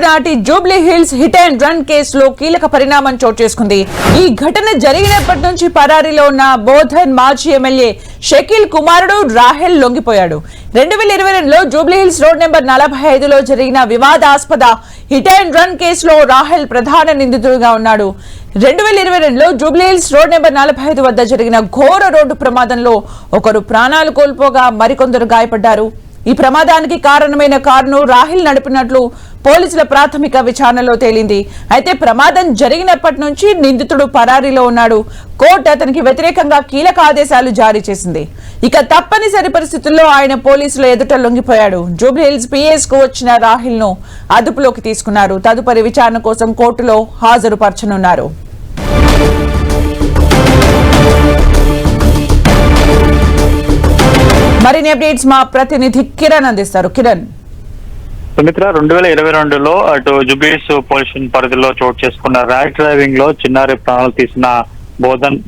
నాటి Jubilee hills hit and run కేసులో కీలక పరిణామం చోటు చేసుకుంది. ఈ ఘటన జరిగినప్పటి నుంచి పరారీలో ఉన్న బోధన్ మాజీ ఎమ్మెల్యే షకీల్ కుమారుడు రాహెల్ లొంగిపోయాడు. 2022లో జూబ్లీ హిల్స్ రోడ్ నెంబర్ 45లో జరిగిన వివాదాస్పద హిట్ అండ్ రన్ కేసులో రాహెల్ ప్రధాన నిందితుడిగా ఉన్నాడు. 2022లో జూబ్లీ హిల్స్ రోడ్ నెంబర్ 45 వద్ద జరిగిన ఘోర రోడ్డు ప్రమాదంలో ఒకరు ప్రాణాలు కోల్పోగా మరికొందరు గాయపడ్డారు. ఈ ప్రమాదానికి కారణమైన కారును రాహిల్ నడిపినట్లు పోలీసుల ప్రాథమిక విచారణలో తేలింది. అయితే ప్రమాదం జరిగినప్పటి నుంచి నిందితుడు పరారీలో ఉన్నాడు. కోర్టు అతనికి వ్యతిరేకంగా కీలక ఆదేశాలు జారీ చేసింది. ఇక తప్పనిసరి పరిస్థితుల్లో ఆయన పోలీసుల ఎదుట లొంగిపోయాడు. జూబ్లీ హిల్స్ పిఎస్ కు వచ్చిన రాహిల్ ను అదుపులోకి తీసుకున్నారు. తదుపరి విచారణ కోసం కోర్టులో హాజరుపరచనున్నారు. మరిన్ని అప్డేట్స్ మా ప్రతినిధి కిరణ్ అందిస్తారు. కిరణ్. సుమిత్ర, 2022లో అటు జూబ్లీహిల్స్ పోలీస్ పరిధిలో చోటు చేసుకున్న ర్యాష్ డ్రైవింగ్ లో చిన్నారి ప్రాణాలు తీసిన బోధన్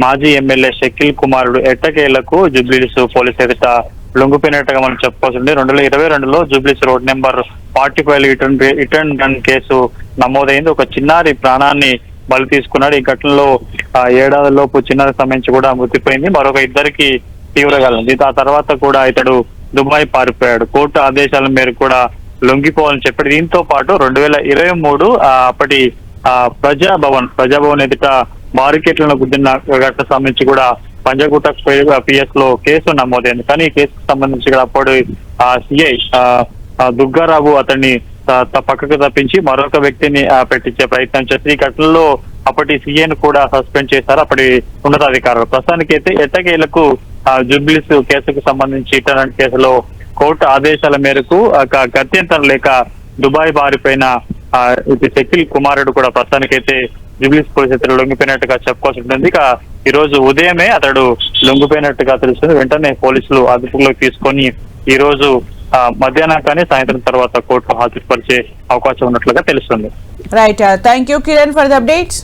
మాజీ ఎమ్మెల్యే షకీల్ కుమారుడు ఎట్టకేలకు జూబ్లీహిల్స్ పోలీస్ ఎదుట లొంగిపోయినట్టుగా మనం చెప్పుకోవాల్సి ఉంది. 2022లో Jubilee Hills road number 45 hit and run case నమోదైంది. ఒక చిన్నారి ప్రాణాన్ని బలి తీసుకున్నాడు. ఈ ఘటనలో 7 ఏళ్లలోపు చిన్నారికి సంబంధించి కూడా మృతిపోయింది. మరొక ఇద్దరికి తీవ్రంగా ఉంది. ఆ తర్వాత కూడా ఇతడు దుబాయ్ పారిపోయాడు. కోర్టు ఆదేశాల మేరకు కూడా లొంగిపోవాలని చెప్పాడు. దీంతో పాటు 2023 అప్పటి ప్రజాభవన్ ఎదుట బారికేట్లను గుద్దిన ఘటన సంబంధించి కూడా పంజగుట్ట పిఎస్ లో కేసు నమోదైంది. కానీ ఈ కేసుకు సంబంధించి కూడా అప్పుడు సిఐ దుగ్గారావు అతన్ని పక్కకు తప్పించి మరొక వ్యక్తిని పెట్టించే ప్రయత్నం చేసి ఈ ఘటనలో అప్పటి సీఏను కూడా సస్పెండ్ చేశారు అప్పటి ఉన్నతాధికారులు. ప్రస్తుతానికి అయితే ఎట్టకేలకు జూబ్లీహిల్స్ కేసుకు సంబంధించి ఇటువంటి కేసులో కోర్టు ఆదేశాల మేరకు గత్యంతరం లేక దుబాయ్ బారిపోయిన షకీల్ కుమారుడు కూడా ప్రస్తుతానికైతే జూబ్లీహిల్స్ పోలీసులు లొంగిపోయినట్టుగా చెప్పుకోవాల్సి ఉంటుంది. ఇక ఈ రోజు ఉదయమే అతడు లొంగిపోయినట్టుగా తెలుస్తుంది. వెంటనే పోలీసులు అదుపులోకి తీసుకొని ఈ రోజు మధ్యాహ్నం కానీ సాయంత్రం తర్వాత కోర్టులో హాజరుపరిచే అవకాశం ఉన్నట్లుగా తెలుస్తుంది. Right, thank you Kiran for the updates.